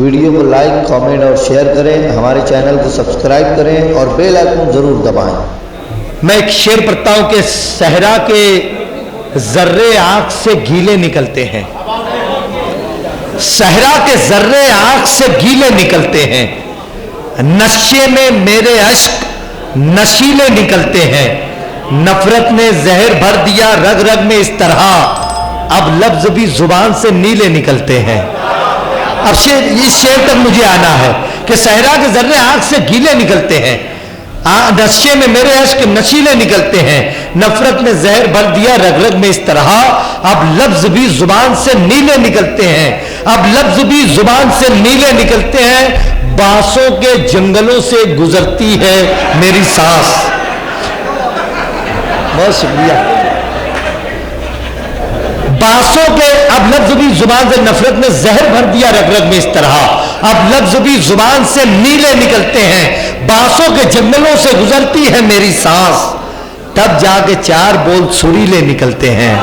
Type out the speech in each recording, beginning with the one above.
Video को like, comment और share करें। हमारे चैनल को सब्सक्राइब करें और बेल आइकन जरूर दबाएं। मैं एक शेर पढ़ता हूं कि सहरा के जर्रे आंख से गीले निकलते हैं, सहरा के जर्रे आंख से गीले निकलते हैं, नशे में मेरे अश्क नशीले निकलते हैं, नफरत ने जहर भर दिया रग रग में इस तरह, अब लफ्ज भी जुबान से नीले निकलते हैं। अब इस शेर तक मुझे आना है कि सहरा के जर्रे आंख से गीले निकलते हैं, नशे में मेरे अश्क नशीले निकलते हैं, नफरत ने जहर भर दिया रग रग में इस तरह, अब लफ्ज भी जुबान से नीले निकलते हैं, अब लफ्ज भी जुबान से नीले निकलते हैं, बांसों के जंगलों से गुजरती है मेरी सांस। बहुत शुक्रिया। बांसों के, अब लफ्ज भी जुबान से, नफरत ने जहर भर दिया रग रग में इस तरह, अब लफ्ज भी जुबान से नीले निकलते हैं, बांसों के जंगलों से गुजरती है मेरी सांस, तब जाके चार बोल सुरीले निकलते हैं।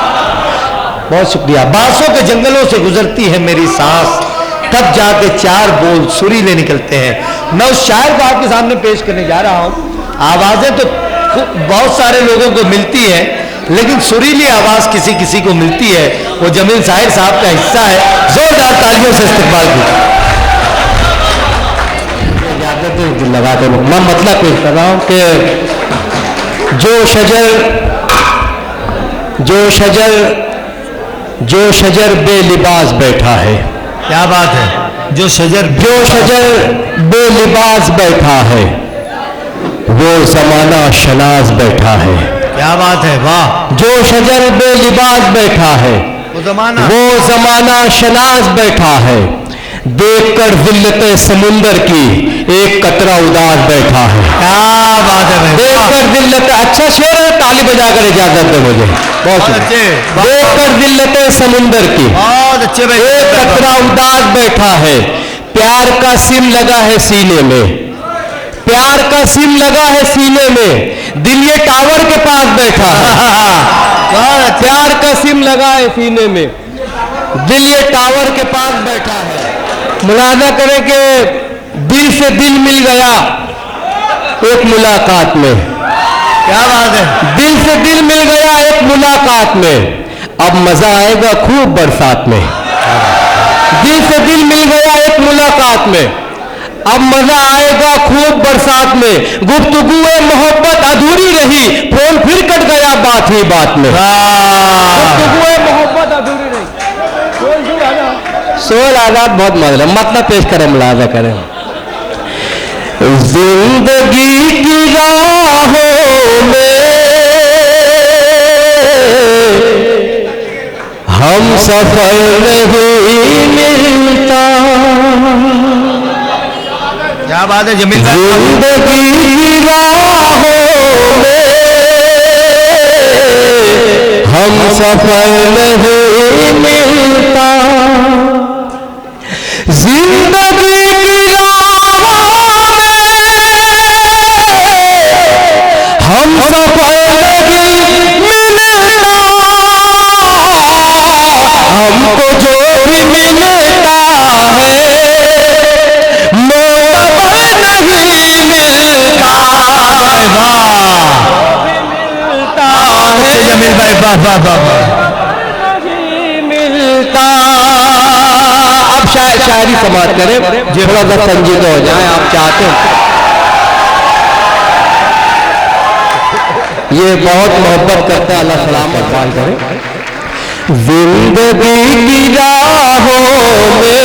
बहुत शुक्रिया। बांसों के जंगलों से गुजरती है मेरी सांस, तब जाके चार बोल सुरीले निकलते हैं। मैं उस शायर को आपके सामने पेश करने जा रहा हूं। आवाजें तो बहुत सारे लोगों को मिलती है, लेकिन सुरीली आवाज किसी किसी को मिलती है, वो जमील साहिर साहब का हिस्सा है। जोरदार तालियों से इस्तकबाल कीजिए। लगा कर मैं मतलब पेश कर रहा हूं कि जो शजर बेलिबास बैठा है। क्या बात है। जो शजर बेलिबास बैठा है, वो जमाना शनाज बैठा है। क्या बात है, वाह। जो शजर बेलिबास बैठा है, वो जमाना शनाज बैठा है, देखकर जिल्लते समुंदर की एक कतरा उदास बैठा है। क्या बात है। देखकर जिल्लत, अच्छा शेर है, ताली बजाकर इजाजत दे मुझे। बहुत अच्छे। देखकर जिल्लते समुंदर की बहुत अच्छे एक कतरा उदास बैठा है, प्यार का सिम लगा है सीने में, प्यार का सिम लगा है सीने में, दिल ये टावर के पास बैठा है। प्यार का सिम लगा है सीने में, दिल ये टावर के पास बैठा है। मुलाजा करें कि दिल से दिल मिल गया एक मुलाकात में। क्या बात है। दिल से दिल मिल गया एक मुलाकात में, अब मजा आएगा खूब बरसात में। दिल से दिल मिल गया एक मुलाकात में, अब मजा आएगा खूब बरसात में, गुफ्तगू मोहब्बत अधूरी रही, फोन फिर कट गया बात ही बात में। गुफ्तगू मोहब्बत अधूरी रही। सोल आजाद बहुत मतलब पेश करें, मुलाजा करें। जिंदगी की राहों में हम सफर नहीं मिलता। क्या बात है जमील। जिंदगी की राहों में हम सफर नहीं मिलता, जिंदगी की राहों में हम सफर नहीं मिलता, हमको जो भी मिलता है मोहब्बत नहीं मिलता। जमील भाई वाह वाह वाह मिलता। अब शायरी समाप्त करें, थोड़ा सा संजीदा हो जाए आप चाहते हैं। ये बहुत मोहब्बत करते हैं, अल्लाह सलाम इकबाल करे। जिंदगी की राहों में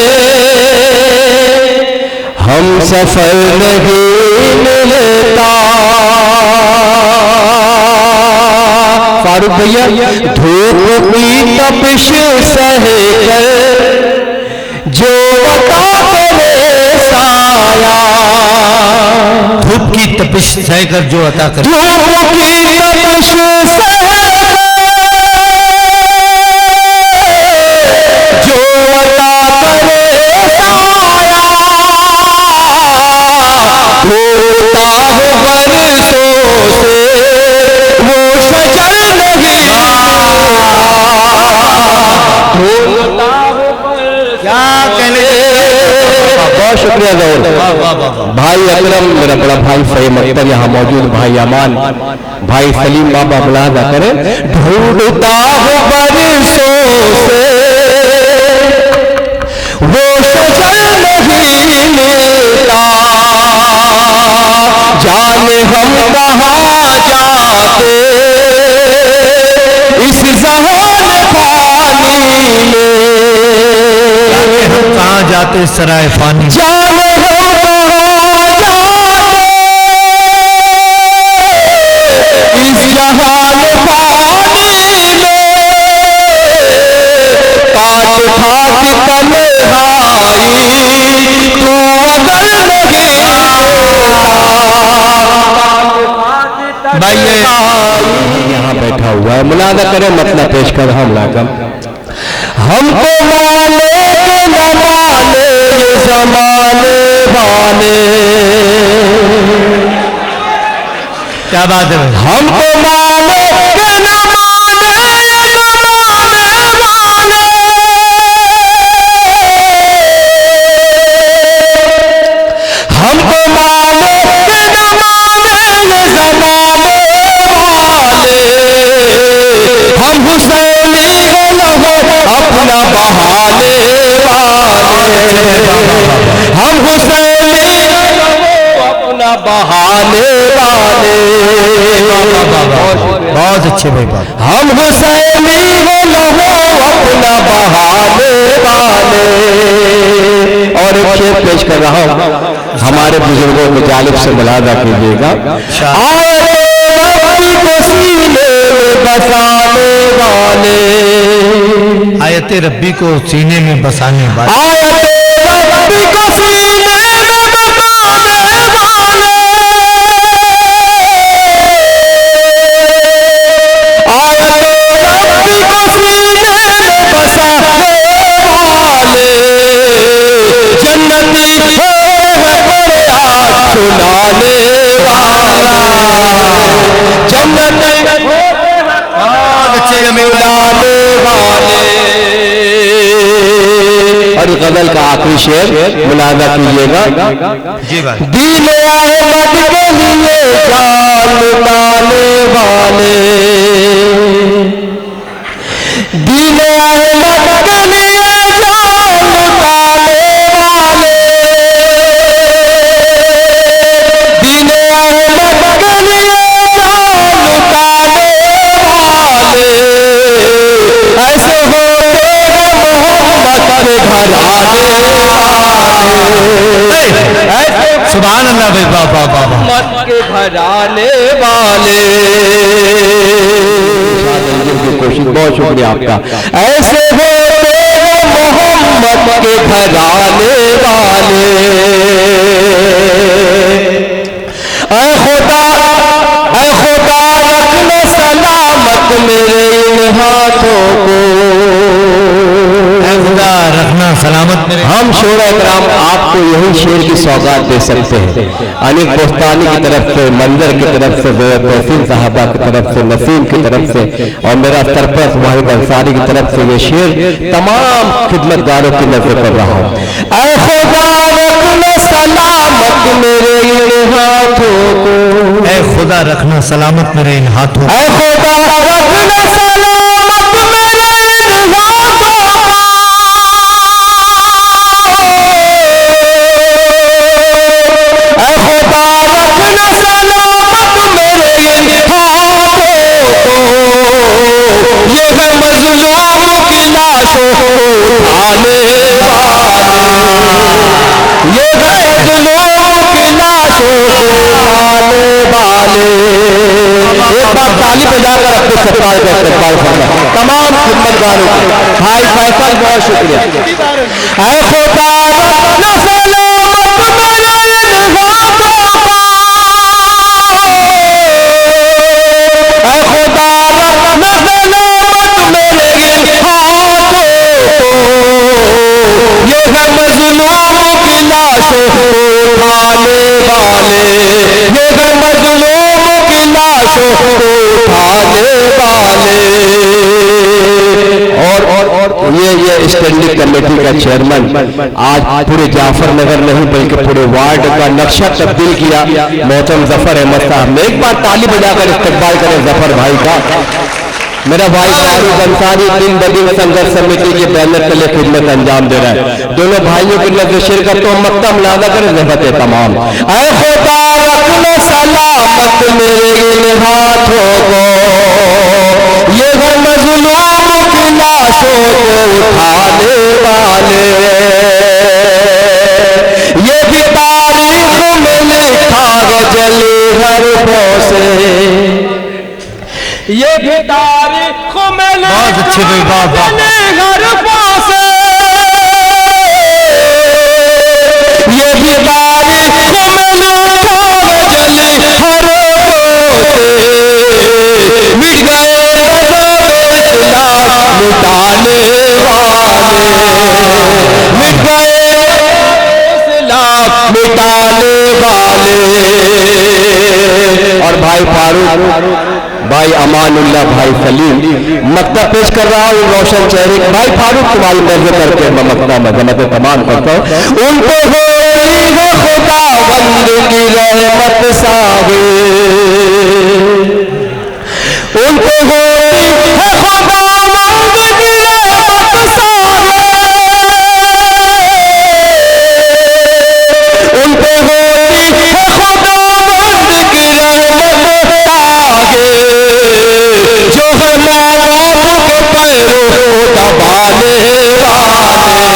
हम सफर नहीं मिलता। फारूक भैया, धूप की तपिश सह कर जो अता करे साया, धूप की तपिश सह कर जो अता करे, धूप की तपिश सह जो अता करे साया, होता हो बरसों से वो शजर नहीं, होता हो क्या कहने शुक्रिया जरूर। भाई अकरम, मेरा बड़ा भाई फहीम अख्तर यहाँ मौजूद, भाई अमान, भाई सलीम बाबा मुलाजा करें। ढूंढता हूँ बरसों से वो शजर नहीं मिलता, जाने हम कहाँ जाते इस जहान पानी में, हम कहाँ जाते सराय फानी, जाने हम कहाँ जाते इस जहान पानी में, काट खाट तन्हाई तू अगर नहीं भाई ये यहाँ बैठा हुआ है, मुनादा करें मतलब पेश कर हम लागम। हमको माने के न माने ये जमाने वाले, क्या बात है भाई? हमको माने के न माने ये जमाने वाले, हमको माने के न माने ये जमाने वाले, हम हुसैनी हो लहो अपना बहाने वाले, हम हुसैनी हो लहो अपना बहाने वाले, बहुत अच्छे भाई बात। हम हुसैनी हो लहो अपना बहाने वाले। और एक शेर पेश कर रहा हूँ, हमारे बुजुर्गों के जालिब से मुलाजा कीजिएगा। आए रब्बी को सीने में बसाने वाले, आयत रब्बी को सीने में बसाने वाले, आयत रब्बी को सीने में बसाने वाले, आयत रब्बी को सीने में बसाने वाले, जन्नती है फरियाद सुनाने वाला, जन्नती मिलाने वाले। और गजल का आखिरी शेर मुलाजा कीजिएगा। जी भाई। दीन अहमद के लिए जान लुटाने वाले, दीन अहमद के लिए जान लुटाने वाले, दीन अहमद के लिए जान लुटाने वाले, ऐसे होते हैं मोहम्मद के घराने वाले, ऐसे सुभान अल्लाह भाई, बाबा बाबा। मोहम्मद के घराने वाले। कोशिश, बहुत शुक्रिया आपका। ऐसे होते हैं मोहम्मद के घराने वाले, ऐ खुदा रखना सलामत मेरे इन हाथों को, ऐ खुदा रखना सलामत मेरे। हम शोरा कराम आपको यही शेर की सौगात दे सकते हैं। अनिक बोस्तानी की तरफ से, मंजर की तरफ से, तहसीन साहबा की तरफ से, नसीम की तरफ से, और मेरा सरपंच वाहिद अंसारी की तरफ से ये शेर तमाम खिदमतगारों की नजर कर रहा हूँ। ऐ खुदा रखना सलामत मेरे इन हाथों को, ऐ खुदा रखना सलामत मेरे इन हाथों, ऐ खुदा रखना सलामत मेरे इन हाथों को, ऐ खुदा रखना सलामत मेरे इन हाथों को, ये है मजलूम की लाशों को उठाने वाले, ये है मजलूम की लाशों को उठाने वाले। एक बार ताली बजाकर अपने सरकार का इस्तेमाल करना तमाम खिदमतगारों को। भाई फैसल, बहुत शुक्रिया। ऐ खुदा रखना सलामत मेरे इन हाथों को, ऐ खुदा रखना सलामत मेरे इन हाथों को, ये है मजलूम की लाशों को उठाने वाले, ये है मजलूम की लाशों को उठाने वाले। और ये स्टैंडिंग कमेटी का चेयरमैन आज पूरे जाफर नगर नहीं बल्कि पूरे वार्ड का नक्शा तब्दील किया मोहतरम जफर अहमद साहब ने। एक बार ताली बजाकर इस्तकबाल करें जफर भाई का। मेरा भाई फारूक अंसारी दिन बदीन संघर्ष समिति के बैनर तले खिदमत अंजाम दे रहा है। दोनों भाइयों की नजर शिरकत तो मक्ता मुलादा करें ज़हमत तमाम। ऐ खुदा रखना सलामत मेरे इन हाथों को, ये घर मजलूम की लाशों को उठाने वाले, ये भी तारीख में लिखा गजली हरफों से, ये भी तारीख में बहुत अच्छे भाई, हरफों से, ये भी तारीख में लिखा गजली हरफों से, मिट गए मिटाने वाले, मिट गए इस्लाम मिटाने वाले। और भाई फारूक, भाई अमानुल्लाह, भाई सलीम मक्ता पेश कर रहा हूँ रोशन चेहरे। भाई फारूक तुम्हारी मर्जी करके मैं मक्ता मजमत तमाम करता हूँ। उनको होती है खुदावंद की रहमत सावे, उनको होती है खुदावंद की रहमत सावे, उनको होती है खुदावंद की रहमत सावे, जो है माँ बाप के पैरों को दबाने वाले,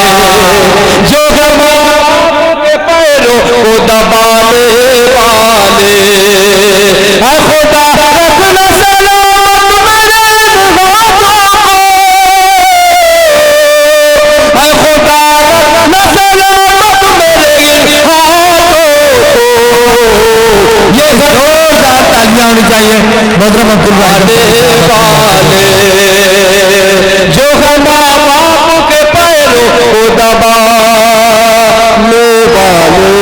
जो है माँ बाप के पैरों को दबाने वाले। है खुदा रखना सलामत मेरे हाथों को, है खुदा रखना सलामत मेरे हाथों को, ये जोरदार तालियां होनी चाहिए मोहतरम अब्दुल्ला वाले, जो है माँ बाप के पैरों को दबाने वाले।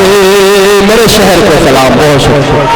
मेरे शहर को सलाम, बहुत शुक्रिया।